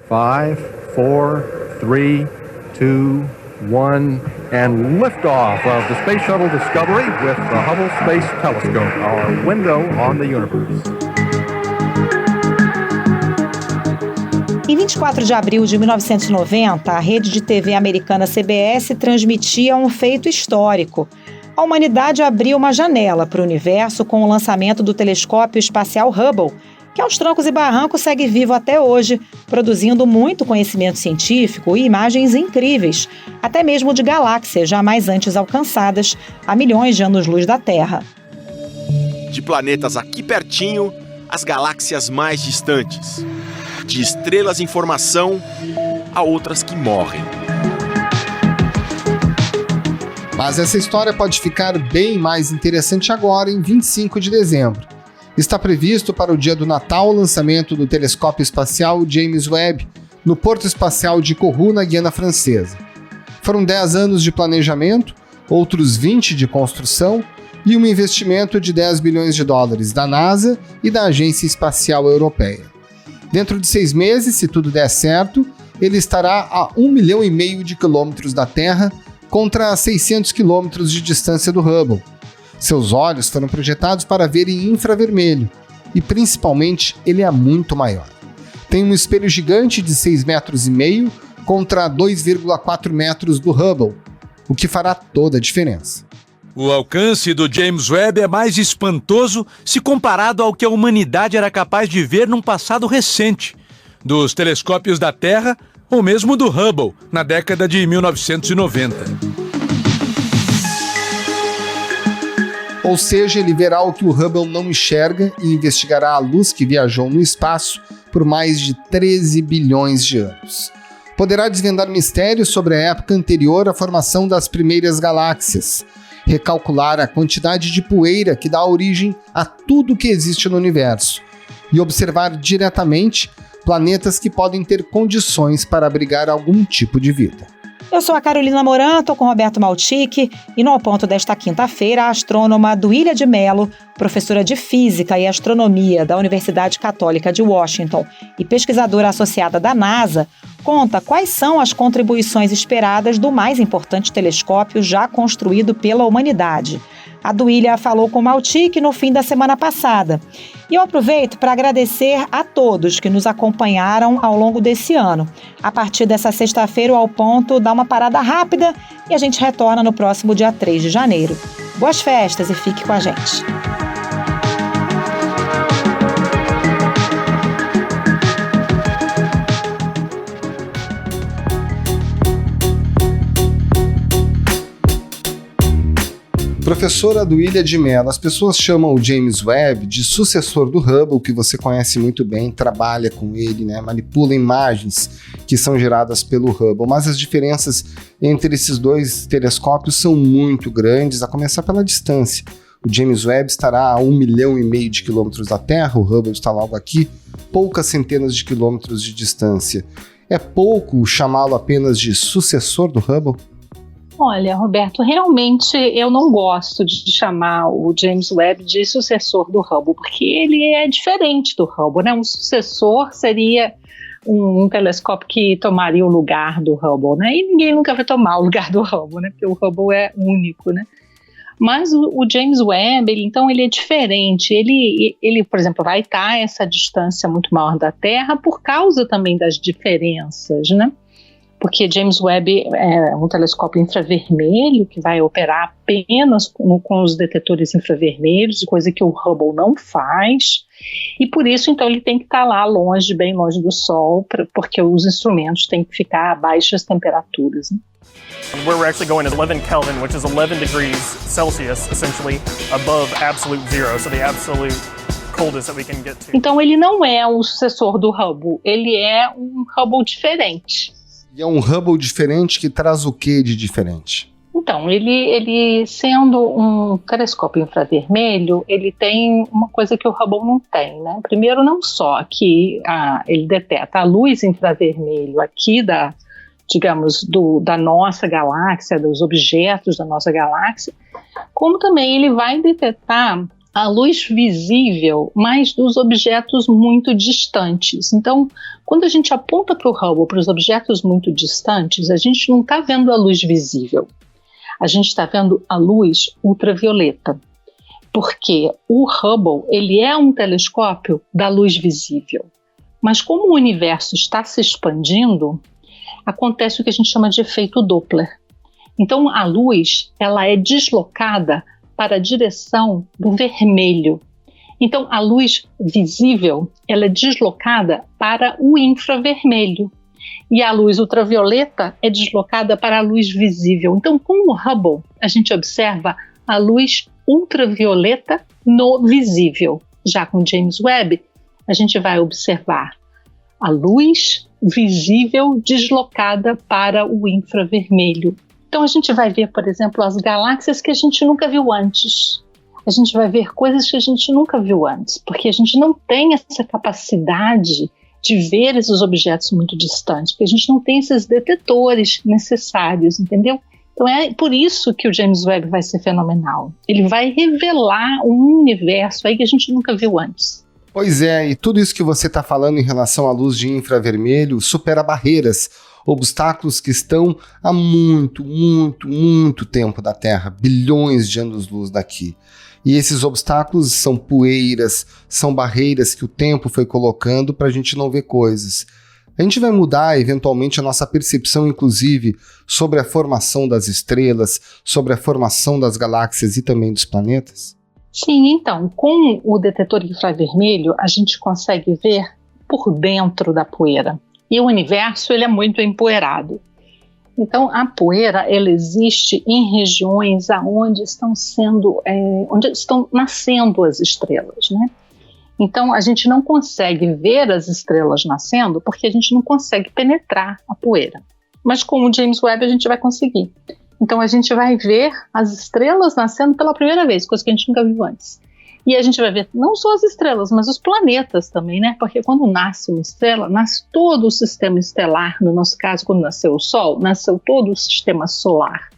5, 4, 3, 2, 1, and liftoff of the Space Shuttle Discovery with the Hubble Space Telescope, our window on the universe. Em 24 de abril de 1990, a rede de TV americana CBS transmitia um feito histórico. A humanidade abriu uma janela para o universo com o lançamento do telescópio espacial Hubble, que aos trancos e barrancos segue vivo até hoje, produzindo muito conhecimento científico e imagens incríveis, até mesmo de galáxias jamais antes alcançadas, a milhões de anos-luz da Terra. De planetas aqui pertinho, às galáxias mais distantes. De estrelas em formação a outras que morrem. Mas essa história pode ficar bem mais interessante agora, em 25 de dezembro. Está previsto para o dia do Natal o lançamento do telescópio espacial James Webb, no Porto Espacial de Kourou, na Guiana Francesa. Foram 10 anos de planejamento, outros 20 de construção e um investimento de 10 bilhões de dólares da NASA e da Agência Espacial Europeia. Dentro de 6 meses, se tudo der certo, ele estará a 1,5 milhão de quilômetros da Terra contra 600 quilômetros de distância do Hubble. Seus olhos foram projetados para ver em infravermelho e, principalmente, ele é muito maior. Tem um espelho gigante de 6,5 metros contra 2,4 metros do Hubble, o que fará toda a diferença. O alcance do James Webb é mais espantoso se comparado ao que a humanidade era capaz de ver num passado recente, dos telescópios da Terra ou mesmo do Hubble, na década de 1990. Ou seja, ele verá o que o Hubble não enxerga e investigará a luz que viajou no espaço por mais de 13 bilhões de anos. Poderá desvendar mistérios sobre a época anterior à formação das primeiras galáxias, recalcular a quantidade de poeira que dá origem a tudo que existe no universo e observar diretamente planetas que podem ter condições para abrigar algum tipo de vida. Eu sou a Carolina Moran, estou com Roberto Maltic e no Ao Ponto desta quinta-feira, a astrônoma Duília de Mello, professora de Física e Astronomia da Universidade Católica de Washington e pesquisadora associada da NASA, conta quais são as contribuições esperadas do mais importante telescópio já construído pela humanidade. A Duília falou com Maltic no fim da semana passada. E eu aproveito para agradecer a todos que nos acompanharam ao longo desse ano. A partir dessa sexta-feira, o Ao Ponto dá uma parada rápida e a gente retorna no próximo dia 3 de janeiro. Boas festas e fique com a gente. Professora Duília de Mello, as pessoas chamam o James Webb de sucessor do Hubble, que você conhece muito bem, trabalha com ele, manipula imagens que são geradas pelo Hubble, mas as diferenças entre esses dois telescópios são muito grandes, a começar pela distância. O James Webb estará a 1,5 milhão de quilômetros da Terra, o Hubble está logo aqui, poucas centenas de quilômetros de distância. É pouco chamá-lo apenas de sucessor do Hubble? Olha, Roberto, realmente eu não gosto de chamar o James Webb de sucessor do Hubble, porque ele é diferente do Hubble, né? Um sucessor seria um telescópio que tomaria o lugar do Hubble, né? E ninguém nunca vai tomar o lugar do Hubble, né? Porque o Hubble é único, né? Mas o James Webb, ele é diferente. Ele, por exemplo, vai estar a essa distância muito maior da Terra por causa também das diferenças, né? Porque James Webb é um telescópio infravermelho que vai operar apenas com os detetores infravermelhos, coisa que o Hubble não faz, e por isso, então, ele tem que estar lá longe, bem longe do Sol, porque os instrumentos têm que ficar a baixas temperaturas, né? We're actually going at 11 Kelvin, which is 11 degrees Celsius, essentially, above absolute zero, so the absolute coldest that we can get to. Então, ele não é um sucessor do Hubble, ele é um Hubble diferente. E é um Hubble diferente que traz o que de diferente? Então, ele sendo um telescópio infravermelho, ele tem uma coisa que o Hubble não tem, né? Primeiro, não só que ele detecta a luz infravermelho aqui da nossa galáxia, dos objetos da nossa galáxia, como também ele vai detectar a luz visível, mas dos objetos muito distantes. Então, quando a gente aponta para o Hubble, para os objetos muito distantes, a gente não está vendo a luz visível, a gente está vendo a luz ultravioleta, porque o Hubble ele é um telescópio da luz visível, mas como o universo está se expandindo, acontece o que a gente chama de efeito Doppler. Então, a luz ela é deslocada para a direção do vermelho. Então, a luz visível ela é deslocada para o infravermelho. E a luz ultravioleta é deslocada para a luz visível. Então, com o Hubble, a gente observa a luz ultravioleta no visível. Já com James Webb, a gente vai observar a luz visível deslocada para o infravermelho. Então a gente vai ver, por exemplo, as galáxias que a gente nunca viu antes. A gente vai ver coisas que a gente nunca viu antes, porque a gente não tem essa capacidade de ver esses objetos muito distantes, porque a gente não tem esses detetores necessários, entendeu? Então é por isso que o James Webb vai ser fenomenal. Ele vai revelar um universo aí que a gente nunca viu antes. Pois é, e tudo isso que você está falando em relação à luz de infravermelho supera barreiras, obstáculos que estão há muito tempo da Terra, bilhões de anos-luz daqui. E esses obstáculos são poeiras, são barreiras que o tempo foi colocando para a gente não ver coisas. A gente vai mudar eventualmente a nossa percepção, inclusive, sobre a formação das estrelas, sobre a formação das galáxias e também dos planetas? Sim, então, com o detetor infravermelho, a gente consegue ver por dentro da poeira. E o universo ele é muito empoeirado. Então, a poeira ela existe em regiões onde estão nascendo as estrelas, né? Então, a gente não consegue ver as estrelas nascendo porque a gente não consegue penetrar a poeira. Mas com o James Webb a gente vai conseguir. Então, a gente vai ver as estrelas nascendo pela primeira vez, coisa que a gente nunca viu antes. E a gente vai ver não só as estrelas, mas os planetas também, né? Porque quando nasce uma estrela, nasce todo o sistema estelar. No nosso caso, quando nasceu o Sol, nasceu todo o sistema solar.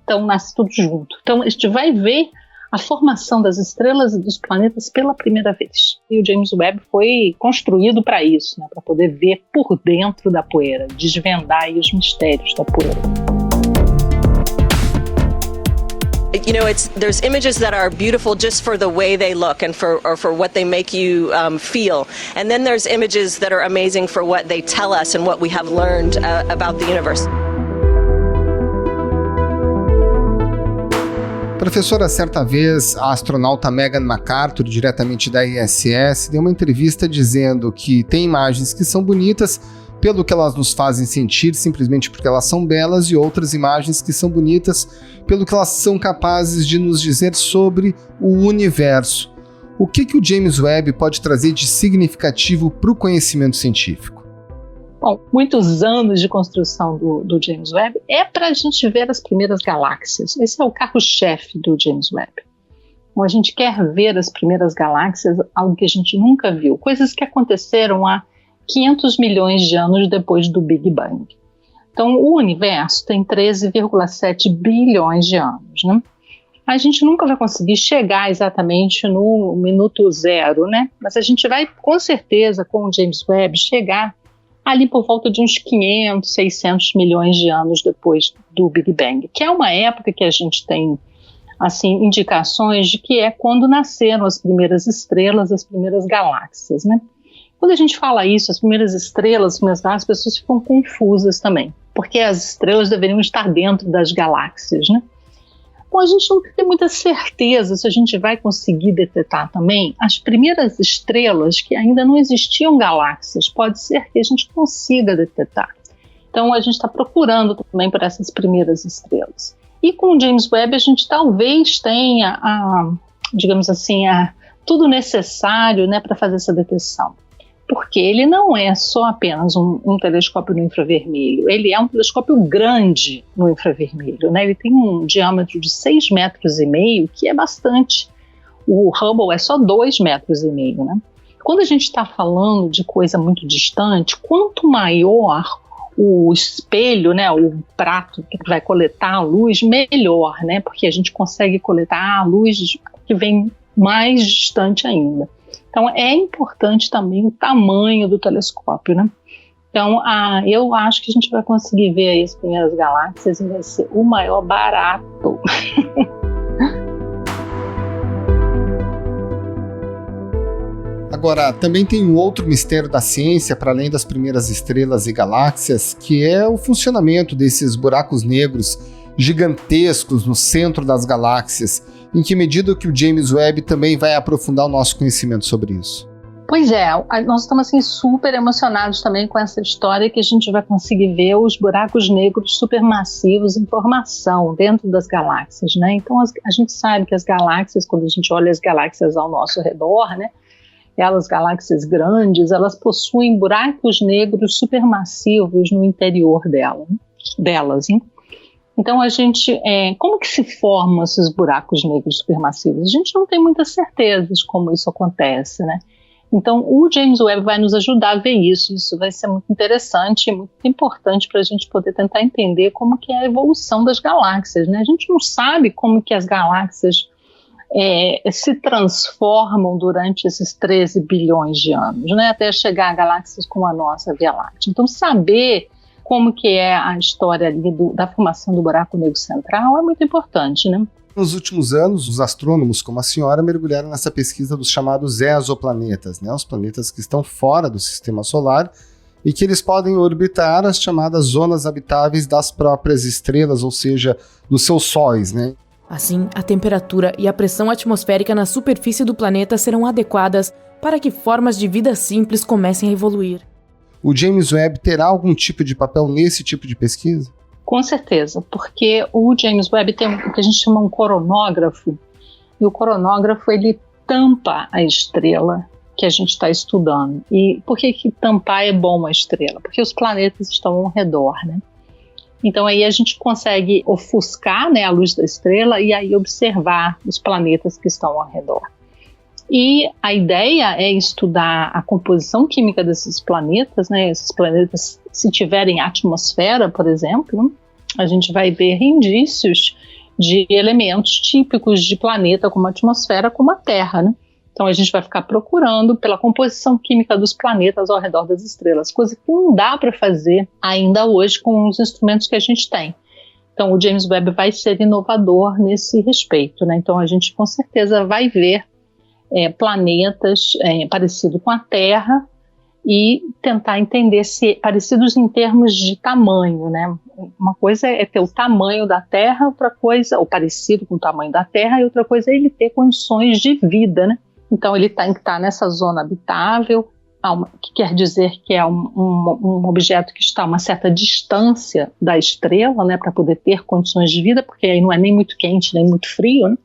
Então, nasce tudo junto. Então, a gente vai ver a formação das estrelas e dos planetas pela primeira vez. E o James Webb foi construído para isso, né? Para poder ver por dentro da poeira, desvendar aí os mistérios da poeira. You know, there's images that are beautiful just for the way they look and for what they make you feel. And then there's images that are amazing for what they tell us and what we have learned about the universe. Professora, certa vez, a astronauta Megan McArthur, diretamente da ISS, deu uma entrevista dizendo que tem imagens que são bonitas pelo que elas nos fazem sentir, simplesmente porque elas são belas, e outras imagens que são bonitas pelo que elas são capazes de nos dizer sobre o universo. O que o James Webb pode trazer de significativo para o conhecimento científico? Bom, muitos anos de construção do James Webb é para a gente ver as primeiras galáxias. Esse é o carro-chefe do James Webb. Então, a gente quer ver as primeiras galáxias, algo que a gente nunca viu, coisas que aconteceram há 500 milhões de anos depois do Big Bang. Então, o universo tem 13,7 bilhões de anos, né? A gente nunca vai conseguir chegar exatamente no minuto zero, né? Mas a gente vai, com certeza, com o James Webb, chegar ali por volta de uns 500, 600 milhões de anos depois do Big Bang, que é uma época que a gente tem, assim, indicações de que é quando nasceram as primeiras estrelas, as primeiras galáxias, né? Quando a gente fala isso, as primeiras estrelas, as primeiras galáxias, as pessoas ficam confusas também, porque as estrelas deveriam estar dentro das galáxias, né? Bom, a gente não tem muita certeza se a gente vai conseguir detectar também as primeiras estrelas que ainda não existiam galáxias. Pode ser que a gente consiga detectar. Então, a gente está procurando também por essas primeiras estrelas. E com o James Webb, a gente talvez tenha, digamos assim, tudo necessário, né, para fazer essa detecção. Porque ele não é só apenas um telescópio no infravermelho, ele é um telescópio grande no infravermelho, né? Ele tem um diâmetro de 6,5 metros, que é bastante. O Hubble é só 2,5 metros, né? Quando a gente está falando de coisa muito distante, quanto maior o espelho, né, o prato que vai coletar a luz, melhor, né? Porque a gente consegue coletar a luz que vem mais distante ainda. Então é importante também o tamanho do telescópio, né? Então eu acho que a gente vai conseguir ver aí as primeiras galáxias e vai ser o maior barato. Agora, também tem um outro mistério da ciência, para além das primeiras estrelas e galáxias, que é o funcionamento desses buracos negros gigantescos no centro das galáxias. Em que medida que o James Webb também vai aprofundar o nosso conhecimento sobre isso? Pois é, nós estamos assim, super emocionados também com essa história que a gente vai conseguir ver os buracos negros supermassivos em formação dentro das galáxias, né? Então a gente sabe que as galáxias, quando a gente olha as galáxias ao nosso redor, né? Elas, galáxias grandes, elas possuem buracos negros supermassivos no interior delas, hein? Então como que se formam esses buracos negros supermassivos? A gente não tem muita certeza de como isso acontece, né? Então o James Webb vai nos ajudar a ver isso vai ser muito interessante e muito importante para a gente poder tentar entender como que é a evolução das galáxias, né? A gente não sabe como que as galáxias se transformam durante esses 13 bilhões de anos, né, até chegar a galáxias como a nossa Via Láctea. Então, saber como que é a história ali da formação do buraco negro central é muito importante, né? Nos últimos anos, os astrônomos, como a senhora, mergulharam nessa pesquisa dos chamados exoplanetas, né, os planetas que estão fora do sistema solar e que eles podem orbitar as chamadas zonas habitáveis das próprias estrelas, ou seja, dos seus sóis, né? Assim, a temperatura e a pressão atmosférica na superfície do planeta serão adequadas para que formas de vida simples comecem a evoluir. O James Webb terá algum tipo de papel nesse tipo de pesquisa? Com certeza, porque o James Webb tem o que a gente chama um coronógrafo, e o coronógrafo ele tampa a estrela que a gente está estudando. E por que tampar é bom a estrela? Porque os planetas estão ao redor, né? Então aí a gente consegue ofuscar, né, a luz da estrela e aí observar os planetas que estão ao redor. E a ideia é estudar a composição química desses planetas, né? Esses planetas, se tiverem atmosfera, por exemplo, a gente vai ver indícios de elementos típicos de planeta como a atmosfera, como a Terra, né? Então a gente vai ficar procurando pela composição química dos planetas ao redor das estrelas, coisa que não dá para fazer ainda hoje com os instrumentos que a gente tem. Então o James Webb vai ser inovador nesse respeito, né? Então a gente com certeza vai ver planetas parecidos com a Terra e tentar entender se parecidos em termos de tamanho, né? Uma coisa é ter o tamanho da Terra, outra coisa, ou parecido com o tamanho da Terra, e outra coisa é ele ter condições de vida, né? Então ele tem que estar nessa zona habitável, que quer dizer que é um objeto que está a uma certa distância da estrela, né, para poder ter condições de vida, porque aí não é nem muito quente nem muito frio, né?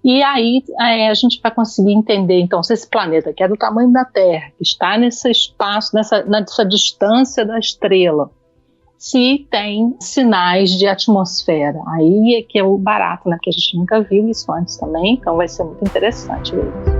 E aí a gente vai conseguir entender, então, se esse planeta, que é do tamanho da Terra, que está nesse espaço, nessa distância da estrela, se tem sinais de atmosfera. Aí é que é o barato, né? Porque a gente nunca viu isso antes também, então vai ser muito interessante ver isso.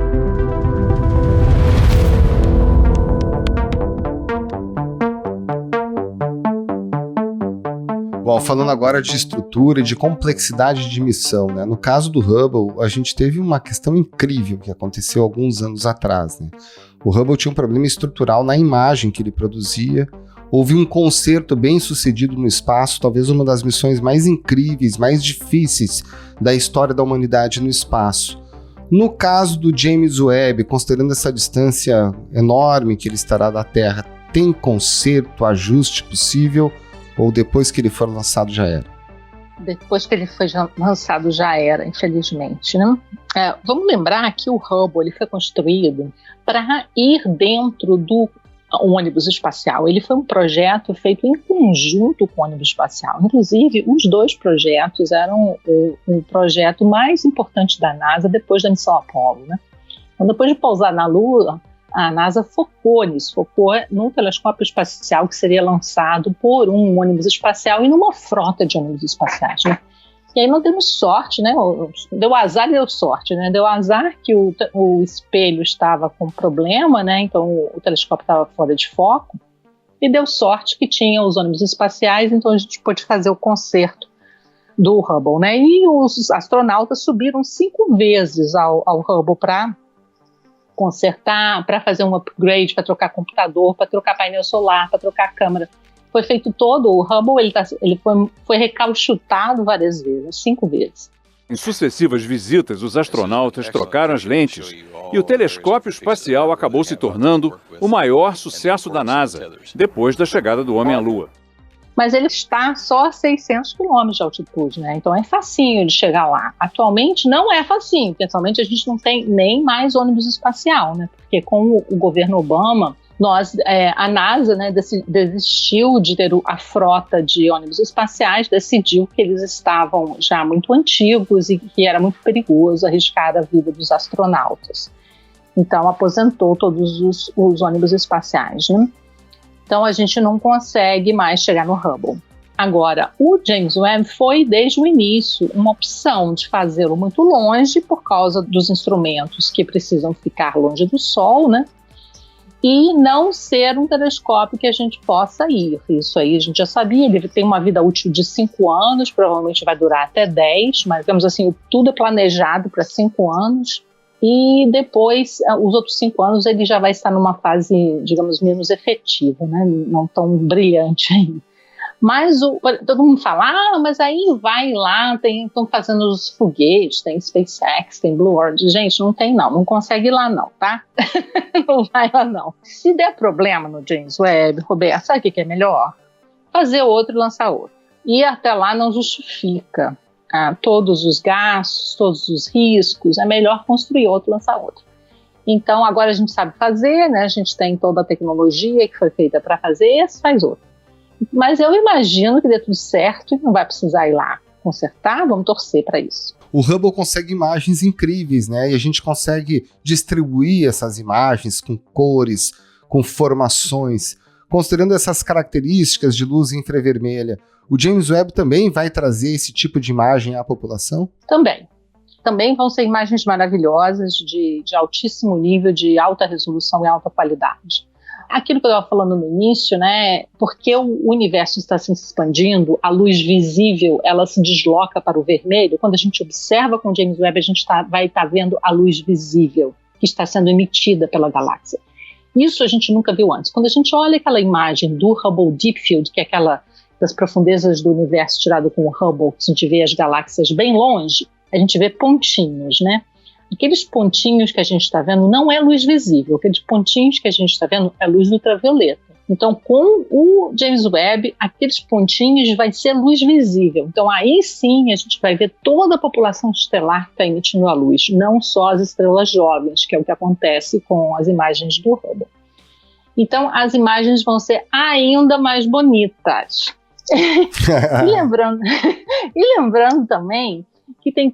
Bom, falando agora de estrutura e de complexidade de missão, né? No caso do Hubble, a gente teve uma questão incrível que aconteceu alguns anos atrás, né? O Hubble tinha um problema estrutural na imagem que ele produzia. Houve um concerto bem sucedido no espaço, talvez uma das missões mais incríveis, mais difíceis da história da humanidade no espaço. No caso do James Webb, considerando essa distância enorme que ele estará da Terra, tem conserto, ajuste possível? Ou depois que ele for lançado já era? Depois que ele foi lançado já era, infelizmente, né? Vamos lembrar que o Hubble ele foi construído para ir dentro do ônibus espacial. Ele foi um projeto feito em conjunto com o ônibus espacial. Inclusive, os dois projetos eram o projeto mais importante da NASA depois da missão Apollo, né? Então, depois de pousar na Lua, a NASA focou nisso, focou no telescópio espacial que seria lançado por um ônibus espacial e numa frota de ônibus espaciais, né? E aí não demos sorte, né? Deu azar e deu sorte, né? Deu azar que o espelho estava com problema, né? Então o telescópio estava fora de foco, e deu sorte que tinha os ônibus espaciais, então a gente pôde fazer o concerto do Hubble, né? E os astronautas subiram 5 vezes ao Hubble para consertar, para fazer um upgrade, para trocar computador, para trocar painel solar, para trocar câmera. Foi feito todo, o Hubble ele foi recalchutado várias vezes, 5 vezes. Em sucessivas visitas, os astronautas trocaram as lentes e o telescópio espacial acabou se tornando o maior sucesso da NASA, depois da chegada do homem à Lua. Mas ele está só a 600 quilômetros de altitude, né? Então é facinho de chegar lá. Atualmente não é facinho, porque atualmente a gente não tem nem mais ônibus espacial, né? Porque com o governo Obama, a NASA, né, desistiu de ter a frota de ônibus espaciais, decidiu que eles estavam já muito antigos e que era muito perigoso arriscar a vida dos astronautas. Então aposentou todos os ônibus espaciais, né? Então a gente não consegue mais chegar no Hubble. Agora, o James Webb foi desde o início uma opção de fazê-lo muito longe por causa dos instrumentos que precisam ficar longe do Sol, né? E não ser um telescópio que a gente possa ir. Isso aí a gente já sabia, ele tem uma vida útil de 5 anos, provavelmente vai durar até 10, mas digamos assim, tudo é planejado para 5 anos. E depois, os outros 5 anos, ele já vai estar numa fase, digamos, menos efetiva, né? Não tão brilhante ainda. Mas todo mundo fala, mas aí vai lá, estão fazendo os foguetes, tem SpaceX, tem Blue Origin. Gente, não consegue ir lá não, tá? Não vai lá não. Se der problema no James Webb, Roberto, sabe o que é melhor? Fazer outro e lançar outro. E até lá não justifica todos os gastos, todos os riscos, é melhor construir outro e lançar outro. Então agora a gente sabe fazer, né? A gente tem toda a tecnologia que foi feita para fazer, esse faz outro. Mas eu imagino que dê tudo certo e não vai precisar ir lá consertar, vamos torcer para isso. O Hubble consegue imagens incríveis, né? E a gente consegue distribuir essas imagens com cores, com formações, considerando essas características de luz infravermelha. O James Webb também vai trazer esse tipo de imagem à população? Também vão ser imagens maravilhosas de altíssimo nível, de alta resolução e alta qualidade. Aquilo que eu estava falando no início, né, porque o universo está se expandindo, a luz visível ela se desloca para o vermelho. Quando a gente observa com o James Webb, a gente vai estar vendo a luz visível que está sendo emitida pela galáxia. Isso a gente nunca viu antes. Quando a gente olha aquela imagem do Hubble Deep Field, que é aquela das profundezas do universo tirado com o Hubble, que a gente vê as galáxias bem longe, a gente vê pontinhos, né? Aqueles pontinhos que a gente está vendo não é luz visível, aqueles pontinhos que a gente está vendo é luz ultravioleta. Então, com o James Webb, aqueles pontinhos vai ser luz visível. Então, aí sim a gente vai ver toda a população estelar que está emitindo a luz, não só as estrelas jovens, que é o que acontece com as imagens do Hubble. Então, as imagens vão ser ainda mais bonitas. E lembrando também que tem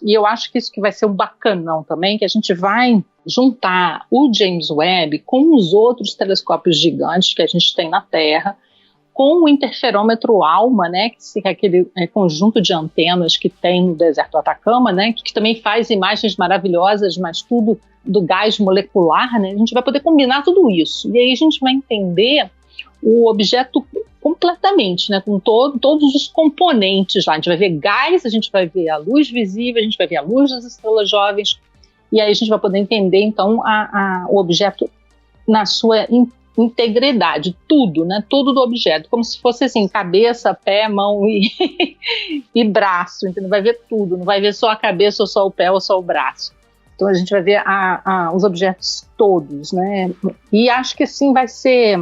e eu acho que isso que vai ser um bacanão também, que a gente vai juntar o James Webb com os outros telescópios gigantes que a gente tem na Terra, com o interferômetro ALMA, né, que é aquele conjunto de antenas que tem no deserto do Atacama, né, que também faz imagens maravilhosas, mas tudo do gás molecular, né, a gente vai poder combinar tudo isso. E aí a gente vai entender o objeto completamente, né, com todos os componentes lá. A gente vai ver gás, a gente vai ver a luz visível, a gente vai ver a luz das estrelas jovens, e aí a gente vai poder entender, então, o objeto na sua integridade, tudo, né, tudo do objeto, como se fosse assim, cabeça, pé, mão e braço, entendeu? Vai ver tudo, não vai ver só a cabeça, ou só o pé, ou só o braço. Então a gente vai ver os objetos todos, né, e acho que assim vai ser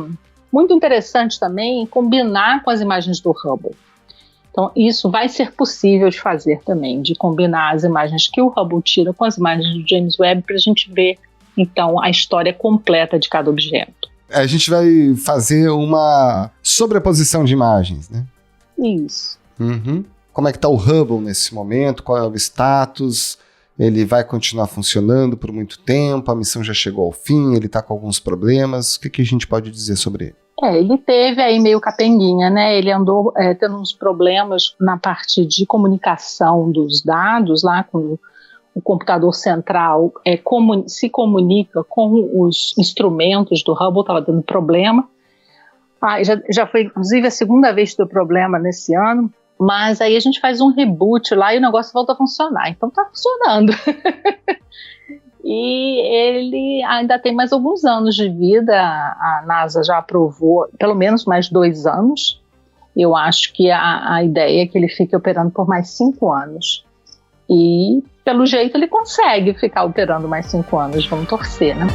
muito interessante também combinar com as imagens do Hubble. Então, isso vai ser possível de fazer também, de combinar as imagens que o Hubble tira com as imagens do James Webb para a gente ver, então, a história completa de cada objeto. A gente vai fazer uma sobreposição de imagens, né? Isso. Uhum. Como é que está o Hubble nesse momento? Qual é o status? Ele vai continuar funcionando por muito tempo? A missão já chegou ao fim? Ele está com alguns problemas? O que a gente pode dizer sobre ele? Ele teve aí meio capenguinha, né? Ele andou tendo uns problemas na parte de comunicação dos dados, lá quando o computador central se comunica com os instrumentos do Hubble, estava dando problema. Já foi, inclusive, a segunda vez que deu problema nesse ano, Mas aí a gente faz um reboot lá e o negócio volta a funcionar. Então tá funcionando. E ele ainda tem mais alguns anos de vida. A NASA já aprovou pelo menos mais 2 anos. Eu acho que a ideia é que ele fique operando por mais 5 anos. E pelo jeito ele consegue ficar operando mais 5 anos. Vamos torcer, né?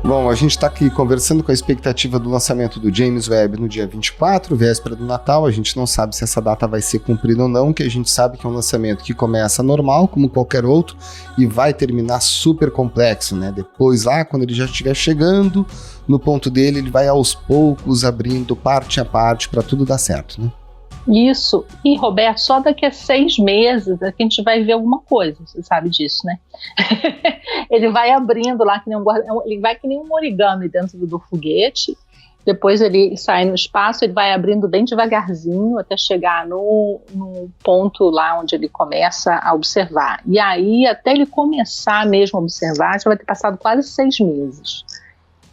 Bom, a gente está aqui conversando com a expectativa do lançamento do James Webb no dia 24, véspera do Natal. A gente não sabe se essa data vai ser cumprida ou não, que a gente sabe que é um lançamento que começa normal, como qualquer outro, e vai terminar super complexo, né? Depois lá, quando ele já estiver chegando no ponto dele, ele vai aos poucos abrindo parte a parte para tudo dar certo, né? Isso. E, Roberto, só daqui a 6 meses é que a gente vai ver alguma coisa, você sabe disso, né? Ele vai abrindo lá, ele vai que nem um origami dentro do foguete, depois ele sai no espaço, ele vai abrindo bem devagarzinho até chegar no ponto lá onde ele começa a observar. E aí, até ele começar mesmo a observar, já vai ter passado quase 6 meses.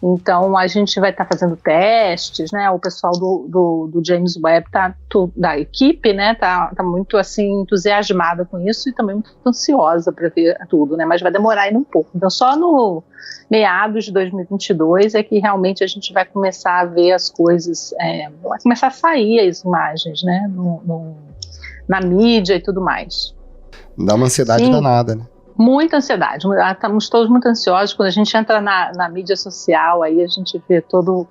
Então, a gente vai estar fazendo testes, né? O pessoal do James Webb, da equipe, né? Tá muito, assim, entusiasmada com isso e também muito ansiosa para ver tudo, né? Mas vai demorar ainda um pouco. Então, só no meados de 2022 é que realmente a gente vai começar a ver as coisas, vai começar a sair as imagens, né? Na mídia e tudo mais. Dá uma ansiedade danada, né? Muita ansiedade, estamos todos muito ansiosos. Quando a gente entra na mídia social, aí a gente vê todo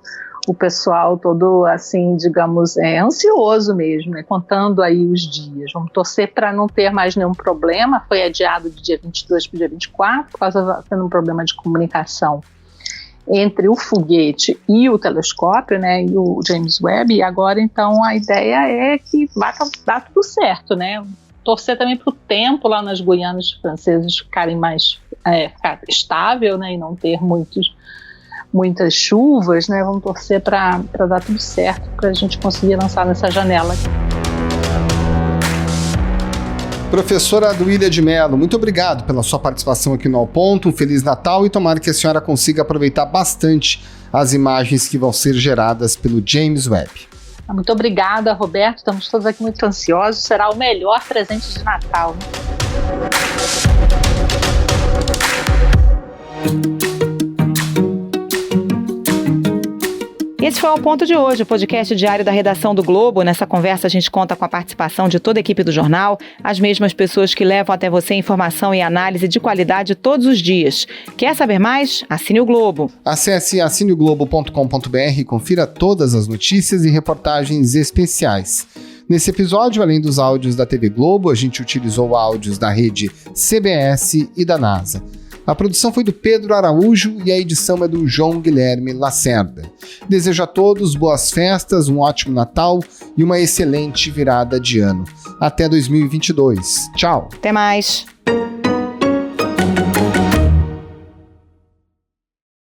o pessoal, todo assim, digamos, ansioso mesmo, né, contando aí os dias. Vamos torcer para não ter mais nenhum problema. Foi adiado de dia 22 para o dia 24, por causa de um problema de comunicação entre o foguete e o telescópio, né, e o James Webb. E agora, então, a ideia é que vai dar tudo certo, né? Torcer também para o tempo lá nas Guianas Francesas ficar estável, né, e não ter muitas chuvas, né? Vamos torcer para dar tudo certo, para a gente conseguir lançar nessa janela. Professora Aduília de Mello, muito obrigado pela sua participação aqui no Ao Ponto. Um Feliz Natal e tomara que a senhora consiga aproveitar bastante as imagens que vão ser geradas pelo James Webb. Muito obrigada, Roberto. Estamos todos aqui muito ansiosos. Será o melhor presente de Natal. Esse foi o Ponto de hoje, o podcast diário da redação do Globo. Nessa conversa a gente conta com a participação de toda a equipe do jornal, as mesmas pessoas que levam até você informação e análise de qualidade todos os dias. Quer saber mais? Assine o Globo. Acesse assineoglobo.com.br e confira todas as notícias e reportagens especiais. Nesse episódio, além dos áudios da TV Globo, a gente utilizou áudios da rede CBS e da NASA. A produção foi do Pedro Araújo e a edição é do João Guilherme Lacerda. Desejo a todos boas festas, um ótimo Natal e uma excelente virada de ano. Até 2022. Tchau. Até mais.